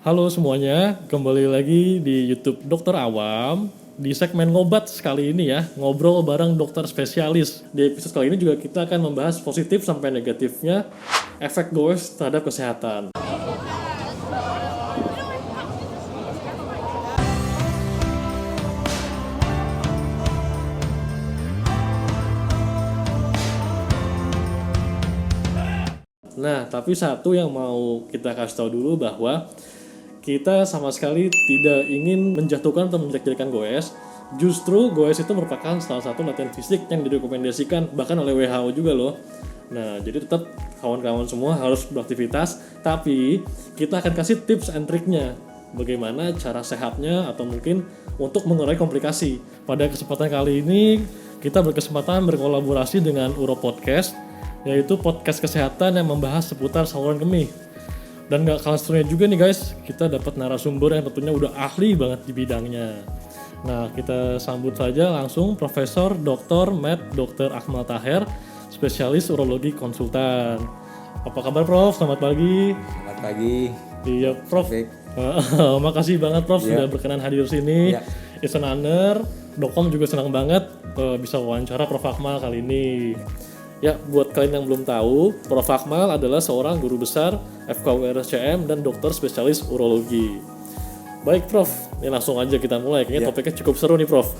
Halo semuanya, kembali lagi di YouTube Dokter Awam. Di segmen ngobat kali ini ya, ngobrol bareng dokter spesialis. Di episode kali ini juga kita akan membahas positif sampai negatifnya efek goes terhadap kesehatan. Nah, tapi satu yang mau kita kasih tahu dulu bahwa kita sama sekali tidak ingin menjatuhkan atau menjelek-jelekan goes. Justru goes itu merupakan salah satu latihan fisik yang direkomendasikan bahkan oleh WHO juga loh. Nah, jadi tetap kawan-kawan semua harus beraktivitas, tapi kita akan kasih tips and triknya bagaimana cara sehatnya atau mungkin untuk mengurangi komplikasi. Pada kesempatan kali ini kita berkesempatan berkolaborasi dengan Uro Podcast, yaitu podcast kesehatan yang membahas seputar saluran kemih. Dan gak kalah serunya juga nih guys, kita dapat narasumber yang tentunya udah ahli banget di bidangnya. Nah, kita sambut saja langsung Profesor Dr. Med. Dr. Akmal Taher, spesialis urologi konsultan. Apa kabar Prof? Selamat pagi. Selamat pagi. Iya Prof. Makasih banget Prof sudah berkenan hadir sini. It's an honor. Dokom juga senang banget bisa wawancara Prof. Akmal kali ini. Ya, buat kalian yang belum tahu, Prof. Akmal adalah seorang guru besar FKUI RSCM dan dokter spesialis urologi. Baik Prof, ini langsung aja kita mulai. Kayaknya topiknya cukup seru nih Prof.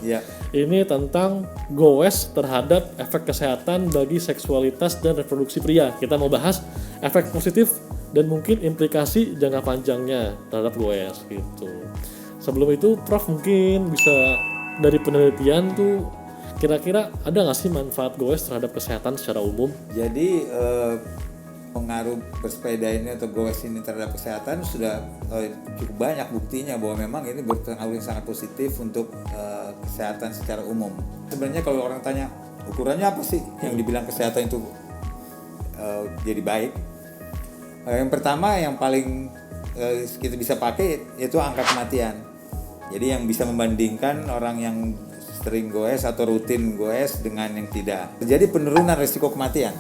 Ini tentang goes terhadap efek kesehatan bagi seksualitas dan reproduksi pria. Kita mau bahas efek positif dan mungkin implikasi jangka panjangnya terhadap goes gitu. Sebelum itu Prof mungkin bisa dari penelitian tuh kira-kira ada nggak sih manfaat goes terhadap kesehatan secara umum? Jadi pengaruh bersepeda ini atau goes ini terhadap kesehatan sudah cukup banyak buktinya bahwa memang ini berpengaruh yang sangat positif untuk kesehatan secara umum. Sebenarnya kalau orang tanya ukurannya apa sih yang dibilang kesehatan itu jadi baik? Yang pertama yang paling kita bisa pakai yaitu angka kematian. Jadi yang bisa membandingkan orang yang sering goes atau rutin goes dengan yang tidak. Jadi penurunan risiko kematian.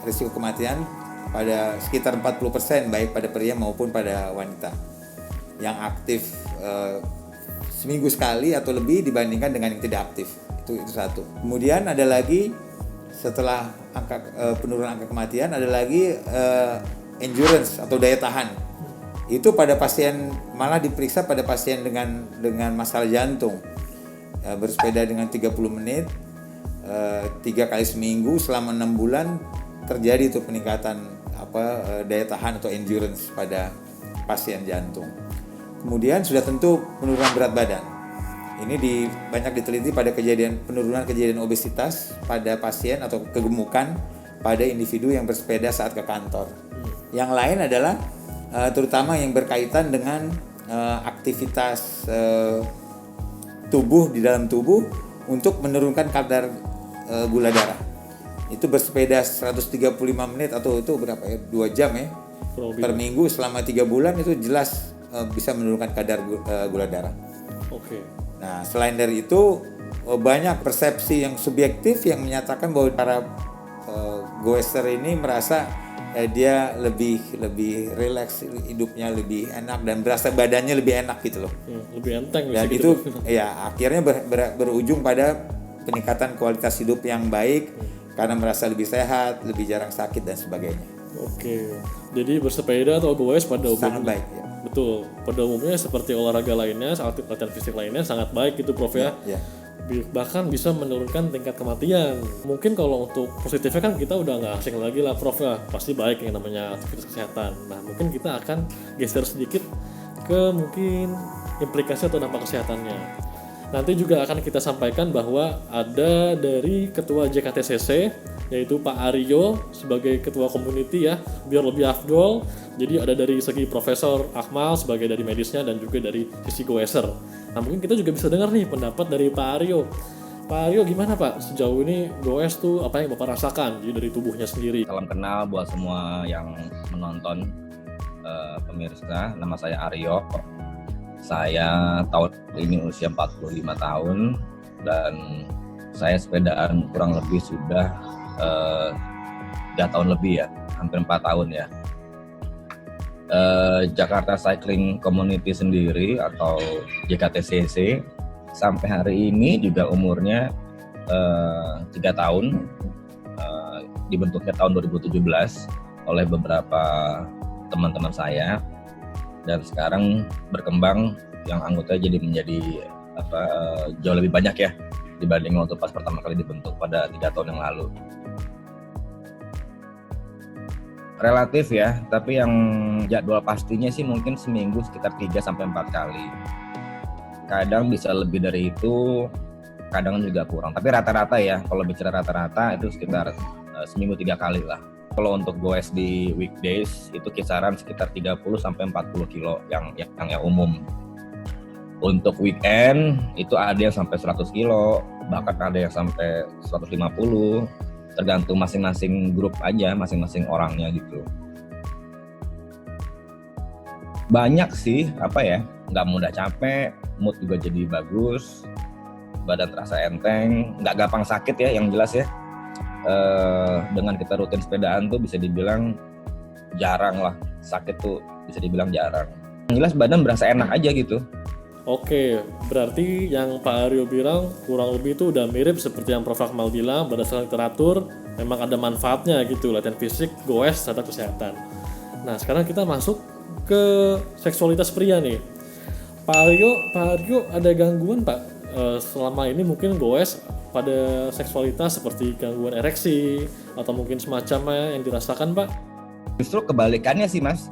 Risiko kematian pada sekitar 40% baik pada pria maupun pada wanita yang aktif seminggu sekali atau lebih dibandingkan dengan yang tidak aktif. Itu satu. Kemudian ada lagi setelah penurunan angka kematian ada lagi endurance atau daya tahan. Itu pada pasien malah diperiksa pada pasien dengan masalah jantung. Bersepeda dengan 30 menit 3 kali seminggu selama 6 bulan terjadi itu peningkatan daya tahan atau endurance pada pasien jantung. Kemudian sudah tentu penurunan berat badan. Ini banyak diteliti pada penurunan kejadian obesitas pada pasien atau kegemukan pada individu yang bersepeda saat ke kantor. Yang lain adalah terutama yang berkaitan dengan aktivitas tubuh di dalam tubuh untuk menurunkan kadar gula darah. Itu bersepeda 135 menit atau itu berapa ya? 2 jam ya. Per minggu selama 3 bulan itu jelas bisa menurunkan kadar gula darah. Oke. Nah, selain dari itu banyak persepsi yang subjektif yang menyatakan bahwa para goeser ini merasa dia lebih rileks, hidupnya lebih enak dan berasa badannya lebih enak gitu loh. Lebih enteng. Dan itu ya akhirnya berujung pada peningkatan kualitas hidup yang baik karena merasa lebih sehat, lebih jarang sakit dan sebagainya. Oke. Jadi bersepeda atau goes pada umumnya sangat baik ya. Betul. Pada umumnya seperti olahraga lainnya, latihan fisik lainnya sangat baik gitu Prof ya. Bahkan bisa menurunkan tingkat kematian. Mungkin kalau untuk positifnya kan kita udah nggak asing lagi lah Prof ya, pasti baik yang namanya aktivitas kesehatan. Nah mungkin kita akan geser sedikit ke mungkin implikasi atau dampak kesehatannya. Nanti juga akan kita sampaikan bahwa ada dari ketua JKTCC yaitu Pak Aryo sebagai ketua community ya, biar lebih afdol. Jadi ada dari segi Profesor Akmal sebagai dari medisnya dan juga dari sisi goeser. Nah mungkin kita juga bisa dengar nih pendapat dari Pak Aryo. Pak Aryo gimana Pak sejauh ini goes tuh apa yang Bapak rasakan dari tubuhnya sendiri? Salam kenal buat semua yang menonton pemirsa. Nama saya Aryo. Saya tahun ini usia 45 tahun dan saya sepedaan kurang lebih sudah 3 tahun lebih ya, hampir 4 tahun ya. Jakarta Cycling Community sendiri atau JKTCC sampai hari ini juga umurnya 3 tahun, dibentuknya tahun 2017 oleh beberapa teman-teman saya, dan sekarang berkembang yang anggotanya menjadi jauh lebih banyak ya dibanding waktu pas pertama kali dibentuk pada 3 tahun yang lalu. Relatif ya, tapi yang jadwal pastinya sih mungkin seminggu sekitar 3-4 kali. Kadang bisa lebih dari itu, kadang juga kurang. Tapi rata-rata ya, kalau bicara rata-rata itu sekitar seminggu 3 kali lah. Kalau untuk goes di weekdays itu kisaran sekitar 30-40 kilo yang umum. Untuk weekend itu ada yang sampai 100 kilo, bahkan ada yang sampai 150. Tergantung masing-masing grup aja, masing-masing orangnya gitu. Banyak sih, nggak mudah capek, mood juga jadi bagus, badan terasa enteng, nggak gampang sakit ya, yang jelas ya. Dengan kita rutin sepedaan tuh bisa dibilang jarang lah, sakit tuh bisa dibilang jarang. Yang jelas badan berasa enak aja gitu. Oke, berarti yang Pak Aryo bilang kurang lebih itu udah mirip seperti yang Prof. Akmal bilang, berdasarkan literatur memang ada manfaatnya gitu, latihan fisik, goes, serta kesehatan. Nah, sekarang kita masuk ke seksualitas pria nih. Pak Aryo ada gangguan Pak selama ini mungkin goes pada seksualitas seperti gangguan ereksi atau mungkin semacamnya yang dirasakan Pak? Justru kebalikannya sih Mas,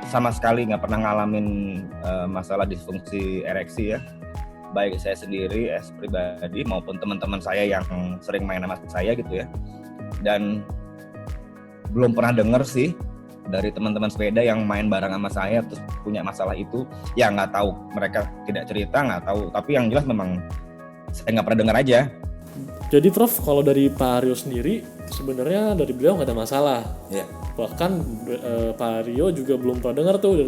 sama sekali nggak pernah ngalamin masalah disfungsi ereksi ya, baik saya sendiri pribadi maupun teman-teman saya yang sering main sama saya gitu ya, dan belum pernah dengar sih dari teman-teman sepeda yang main bareng sama saya terus punya masalah itu. Ya nggak tahu, mereka tidak cerita, nggak tahu, tapi yang jelas memang saya nggak pernah dengar aja. Jadi Prof, kalau dari Pak Aryo sendiri sebenarnya dari beliau nggak ada masalah. Ya. Bahkan Pak Aryo juga belum pernah dengar tuh dari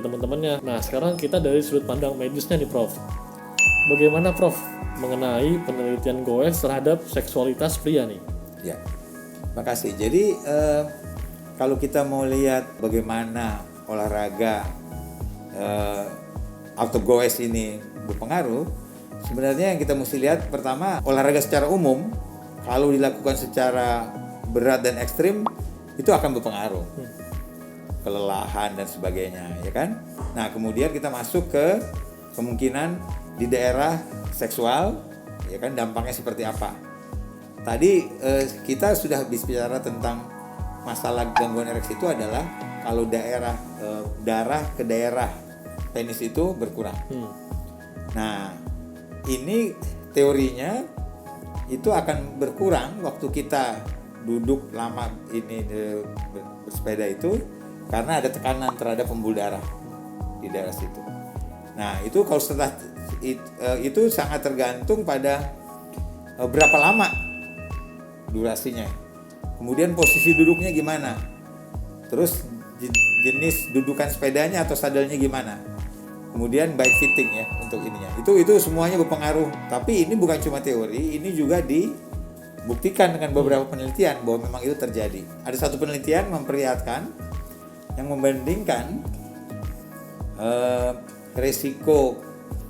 teman-temannya. Nah, sekarang kita dari sudut pandang medisnya nih Prof. Bagaimana Prof mengenai penelitian goes terhadap seksualitas pria nih? Ya, makasih. Jadi kalau kita mau lihat bagaimana olahraga atau goes ini berpengaruh, sebenarnya yang kita mesti lihat pertama, olahraga secara umum kalau dilakukan secara berat dan ekstrim itu akan berpengaruh, kelelahan dan sebagainya, ya kan? Nah, kemudian kita masuk ke kemungkinan di daerah seksual, ya kan, dampaknya seperti apa? Tadi kita sudah bicara tentang masalah gangguan ereksi itu adalah kalau darah ke daerah penis itu berkurang. Nah, ini teorinya itu akan berkurang waktu kita duduk lama ini bersepeda itu karena ada tekanan terhadap pembuluh darah di daerah situ. Nah, itu kalau setelah itu sangat tergantung pada berapa lama durasinya. Kemudian posisi duduknya gimana? Terus jenis dudukan sepedanya atau sadelnya gimana? Kemudian bike fitting ya untuk ininya. Itu semuanya berpengaruh. Tapi ini bukan cuma teori, ini juga dibuktikan dengan beberapa penelitian bahwa memang itu terjadi. Ada satu penelitian memperlihatkan yang membandingkan resiko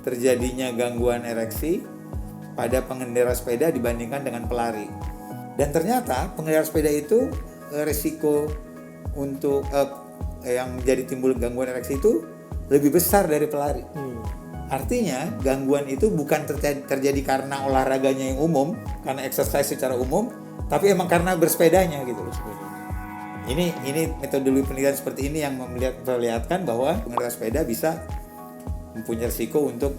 terjadinya gangguan ereksi pada pengendara sepeda dibandingkan dengan pelari. Dan ternyata pengendara sepeda itu resiko untuk yang menjadi timbul gangguan ereksi itu lebih besar dari pelari. Artinya gangguan itu bukan terjadi karena olahraganya yang umum, karena exercise secara umum, tapi emang karena bersepedanya gitu loh. Ini metodologi penelitian seperti ini yang memperlihatkan bahwa pengendara sepeda bisa mempunyai risiko untuk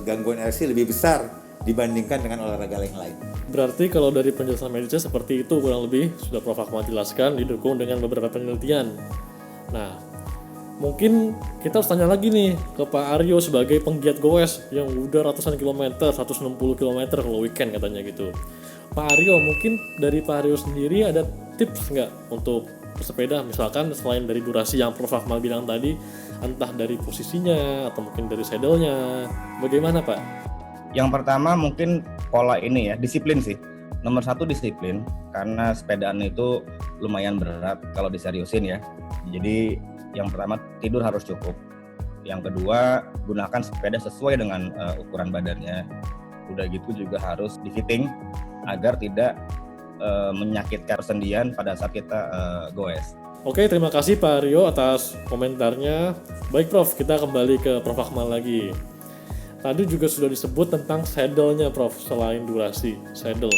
gangguan ereksi lebih besar dibandingkan dengan olahraga yang lain. Berarti kalau dari penjelasan medisnya seperti itu kurang lebih sudah Prof. Akmal jelaskan, didukung dengan beberapa penelitian. Nah, mungkin kita harus tanya lagi nih ke Pak Aryo sebagai penggiat goes yang udah ratusan kilometer, 160 km kalau weekend katanya gitu. Pak Aryo, mungkin dari Pak Aryo sendiri ada tips nggak untuk bersepeda, misalkan selain dari durasi yang Prof. Akmal bilang tadi, entah dari posisinya atau mungkin dari saddle-nya, bagaimana Pak? Yang pertama mungkin pola ini ya, disiplin sih. Nomor satu disiplin, karena sepedaan itu lumayan berat kalau diseriusin ya. Jadi yang pertama tidur harus cukup. Yang kedua gunakan sepeda sesuai dengan ukuran badannya. Udah gitu juga harus di fitting agar tidak menyakitkan persendian pada saat kita goes. Oke, terima kasih Pak Rio atas komentarnya. Baik Prof, kita kembali ke Prof Akmal lagi. Tadi juga sudah disebut tentang saddle-nya Prof, selain durasi, saddle.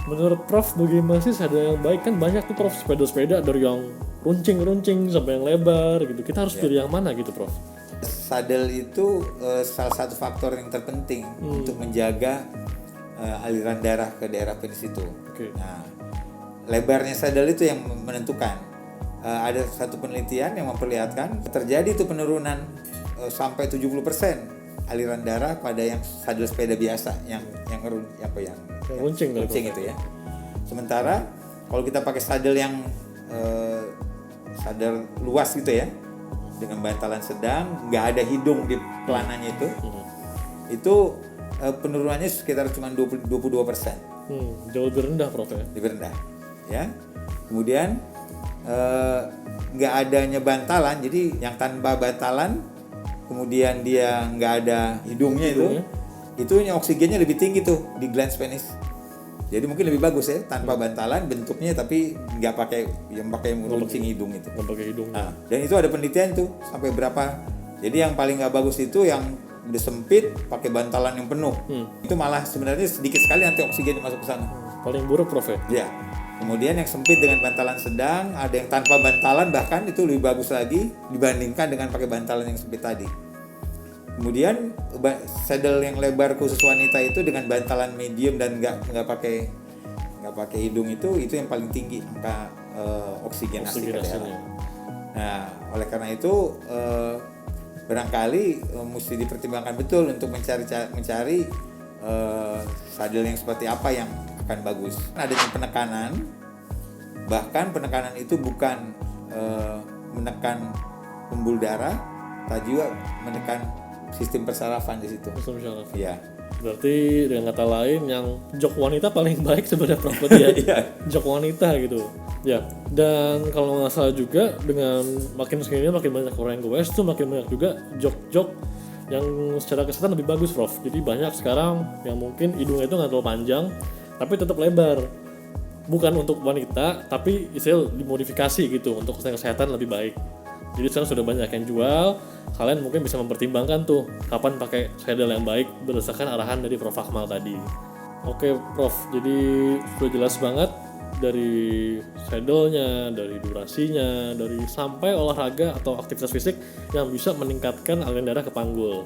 Menurut Prof, bagaimana sih saddle yang baik? Kan banyak tuh Prof, sepeda-sepeda dari yang runcing-runcing sampai yang lebar gitu. Kita harus pilih yang mana gitu Prof? Saddle itu salah satu faktor yang terpenting untuk menjaga aliran darah ke daerah penis itu. Oke. Nah, lebarnya saddle itu yang menentukan. Ada satu penelitian yang memperlihatkan terjadi itu penurunan sampai 70% aliran darah pada yang saddle sepeda biasa, yang runcing itu ya. Sementara kalau kita pakai saddle yang saddle luas gitu ya, dengan bantalan sedang, nggak ada hidung di pelananya itu penurunannya sekitar cuma 22%. Jauh lebih rendah Prof ya? Lebih rendah ya. Kemudian nggak adanya bantalan, jadi yang tanpa bantalan kemudian dia nggak ada hidungnya itu oksigennya lebih tinggi tuh di glans penis. Jadi mungkin lebih bagus ya tanpa bantalan bentuknya, tapi nggak pakai runcing hidung itu. Nggak pakai hidung. Nah, dan itu ada penelitian tuh sampai berapa. Jadi yang paling nggak bagus itu yang udah sempit pakai bantalan yang penuh. Itu malah sebenarnya sedikit sekali nanti oksigen masuk ke sana. Paling buruk Prof ya? Ya. Kemudian yang sempit dengan bantalan sedang, ada yang tanpa bantalan, bahkan itu lebih bagus lagi dibandingkan dengan pakai bantalan yang sempit tadi. Kemudian saddle yang lebar khusus wanita itu dengan bantalan medium dan nggak pakai hidung itu yang paling tinggi angka oksigenasi ke daerah. Nah, oleh karena itu barangkali mesti dipertimbangkan betul untuk mencari saddle yang seperti apa yang akan bagus. Adanya penekanan, bahkan penekanan itu bukan menekan pembuluh darah, tapi juga menekan sistem persarafan di situ. Sistem persarafan. Iya. Berarti dengan kata lain yang jok wanita paling baik sebenarnya Prof ya. Jok wanita gitu. Ya. Dan kalau nggak salah juga dengan makin sini makin banyak orang yang goes tuh makin banyak juga jok-jok yang secara kesehatan lebih bagus Prof. Jadi banyak sekarang yang mungkin hidungnya itu nggak terlalu panjang tapi tetap lebar. Bukan untuk wanita tapi istilah dimodifikasi gitu untuk kesehatan lebih baik. Jadi sekarang sudah banyak yang jual. Kalian mungkin bisa mempertimbangkan tuh kapan pakai saddle yang baik berdasarkan arahan dari Prof Akmal tadi. Oke Prof, jadi sudah jelas banget dari saddle-nya, dari durasinya, dari sampai olahraga atau aktivitas fisik yang bisa meningkatkan aliran darah ke panggul.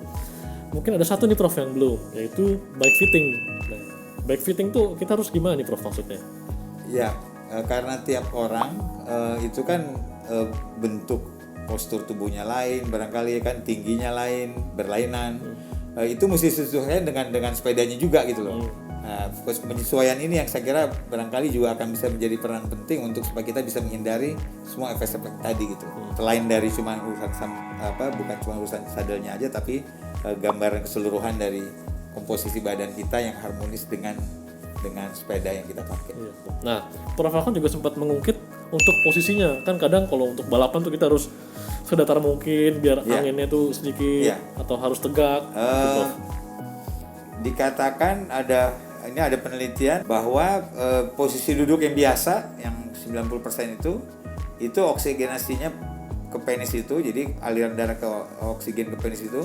Mungkin ada satu nih Prof yang belum, yaitu bike fitting. Nah, bike fitting tuh kita harus gimana nih Prof maksudnya? Ya, karena tiap orang itu kan bentuk postur tubuhnya lain, barangkali kan tingginya lain, berlainan. Itu mesti sesuaikan dengan sepedanya juga gitu loh. Nah, penyesuaian ini yang saya kira barangkali juga akan bisa menjadi peran penting untuk supaya kita bisa menghindari semua efek-efek tadi gitu. Selain dari cuma bukan cuma urusan saddle-nya aja, tapi gambaran keseluruhan dari komposisi badan kita yang harmonis dengan sepeda yang kita pakai. Nah, Prof Akmal juga sempat mengungkit untuk posisinya. Kan kadang kalau untuk balapan tuh kita harus sedatar mungkin biar anginnya tuh sedikit atau harus tegak. Gitu. Dikatakan ada penelitian bahwa posisi duduk yang biasa yang 90% itu oksigenasinya ke penis itu, jadi aliran darah ke oksigen ke penis itu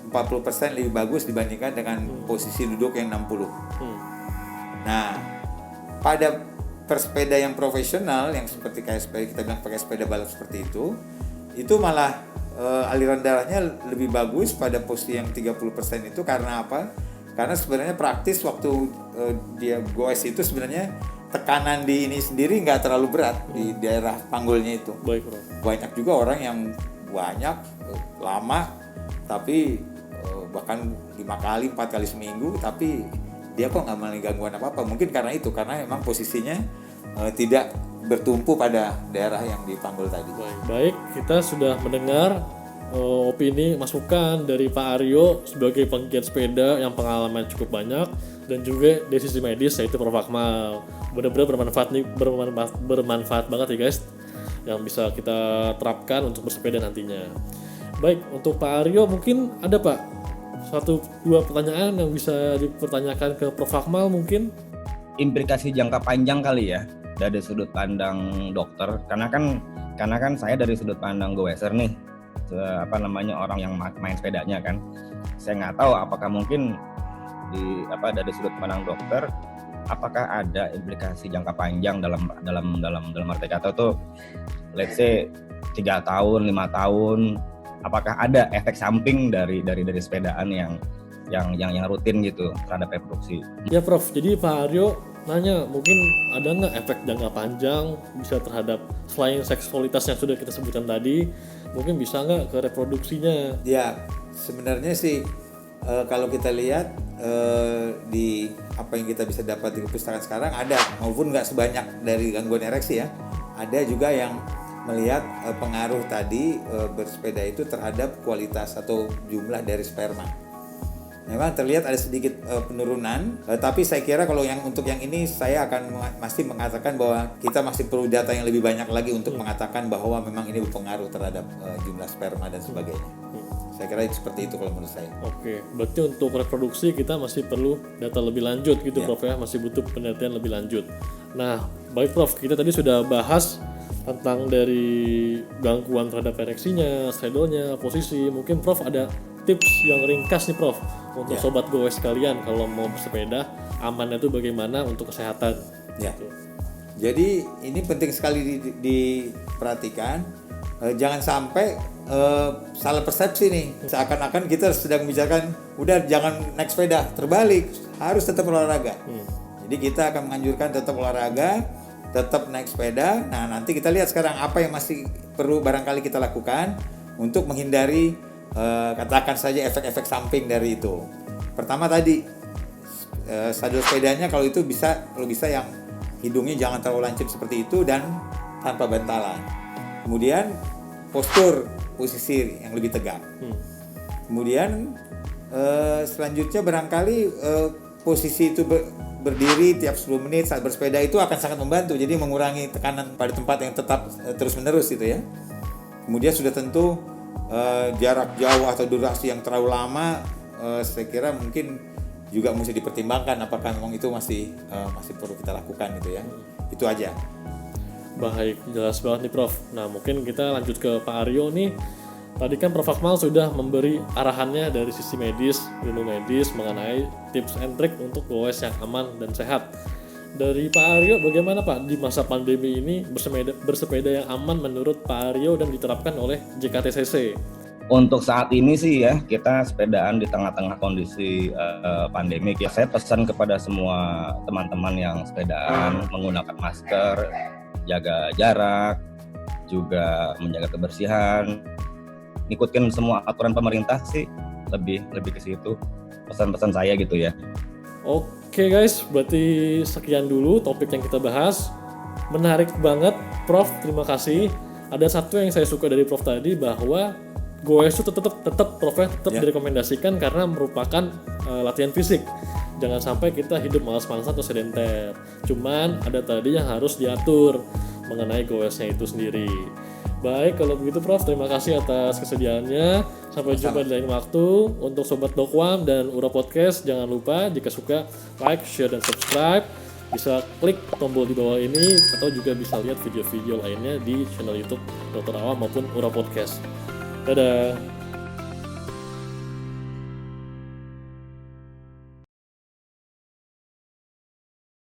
40% lebih bagus dibandingkan dengan posisi duduk yang 60. Nah, pada persepeda yang profesional yang seperti kayak sepeda kita bilang pakai sepeda balap seperti itu malah aliran darahnya lebih bagus pada posisi yang 30% itu. Karena apa? Karena sebenarnya praktis waktu dia goes itu sebenarnya tekanan di ini sendiri nggak terlalu berat di daerah panggulnya itu. Baik, Bro. Banyak juga orang yang lama tapi bahkan 5 kali 4 kali seminggu tapi dia kok nggak mengalami gangguan apa-apa. Mungkin karena memang posisinya tidak bertumpu pada daerah yang dipanggul tadi. Baik, kita sudah mendengar opini, masukan dari Pak Aryo sebagai penggiat sepeda yang pengalaman cukup banyak, dan juga dari sisi medis yaitu Prof Akmal. Benar-benar bermanfaat banget ya guys, yang bisa kita terapkan untuk bersepeda nantinya. Baik, untuk Pak Aryo mungkin ada Pak 1-2 pertanyaan yang bisa dipertanyakan ke Prof Akmal mungkin? Implikasi jangka panjang kali ya dari sudut pandang dokter, karena kan saya dari sudut pandang goeser nih, orang yang main sepedanya kan, saya nggak tahu apakah mungkin dari sudut pandang dokter, apakah ada implikasi jangka panjang dalam arti kata tuh, let's say 3 tahun, 5 tahun, apakah ada efek samping dari sepedaan yang rutin gitu terhadap reproduksi? Ya Prof, jadi Pak Aryo nanya mungkin ada nggak efek jangka panjang bisa terhadap selain seksualitas yang sudah kita sebutkan tadi, mungkin bisa nggak ke reproduksinya? Ya, sebenarnya sih kalau kita lihat di apa yang kita bisa dapat di perpustakaan sekarang ada, maupun nggak sebanyak dari gangguan ereksi ya, ada juga yang melihat pengaruh tadi bersepeda itu terhadap kualitas atau jumlah dari sperma. Memang terlihat ada sedikit penurunan, tapi saya kira kalau untuk yang ini saya akan masih mengatakan bahwa kita masih perlu data yang lebih banyak lagi untuk mengatakan bahwa memang ini berpengaruh terhadap jumlah sperma dan sebagainya. Saya kira seperti itu kalau menurut saya. Oke, berarti untuk reproduksi kita masih perlu data lebih lanjut gitu Prof ya, masih butuh penelitian lebih lanjut. Nah, baik Prof, kita tadi sudah bahas tentang dari gangguan terhadap ereksinya, straddle-nya, posisi. Mungkin Prof ada tips yang ringkas nih Prof untuk sobat goes kalian kalau mau bersepeda amannya itu bagaimana untuk kesehatan. Ya. Jadi ini penting sekali diperhatikan. Jangan sampai salah persepsi nih. Seakan-akan kita sedang membicarakan udah jangan naik sepeda, terbalik, harus tetap olahraga. Jadi kita akan menganjurkan tetap olahraga, tetap naik sepeda. Nah, nanti kita lihat sekarang apa yang masih perlu barangkali kita lakukan untuk menghindari katakan saja efek-efek samping dari itu. Pertama tadi sadel sepedanya kalau bisa yang hidungnya jangan terlalu lancip seperti itu dan tanpa bantalan. Kemudian posisi yang lebih tegak. Kemudian selanjutnya barangkali posisi itu berdiri tiap 10 menit saat bersepeda itu akan sangat membantu, jadi mengurangi tekanan pada tempat yang tetap terus menerus gitu ya. Kemudian sudah tentu jarak jauh atau durasi yang terlalu lama, saya kira mungkin juga mesti dipertimbangkan apakah memang itu masih perlu kita lakukan gitu ya. Itu aja. Baik, jelas banget nih Prof. Nah, mungkin kita lanjut ke Pak Aryo nih. Tadi kan Prof Akmal sudah memberi arahannya dari sisi medis, ilmu medis mengenai tips and trick untuk goes yang aman dan sehat. Dari Pak Aryo, bagaimana Pak di masa pandemi ini bersepeda yang aman menurut Pak Aryo dan diterapkan oleh JKTCC? Untuk saat ini sih ya, kita sepedaan di tengah-tengah kondisi pandemik ya. Saya pesan kepada semua teman-teman yang sepedaan menggunakan masker, jaga jarak, juga menjaga kebersihan, ikutin semua aturan pemerintah sih, lebih ke situ pesan-pesan saya gitu ya. Oke guys, berarti sekian dulu topik yang kita bahas. Menarik banget Prof, terima kasih. Ada satu yang saya suka dari Prof tadi, bahwa goes itu tetap direkomendasikan karena merupakan latihan fisik. Jangan sampai kita hidup malas-malasan atau sedenter. Cuman ada tadi yang harus diatur mengenai goesnya itu sendiri. Baik, kalau begitu Prof, terima kasih atas kesediaannya. Sampai jumpa di lain waktu. Untuk Sobat Dokwam dan Ura Podcast, jangan lupa jika suka like, share, dan subscribe. Bisa klik tombol di bawah ini, atau juga bisa lihat video-video lainnya di channel YouTube Dr. Awam maupun Ura Podcast. Dadah!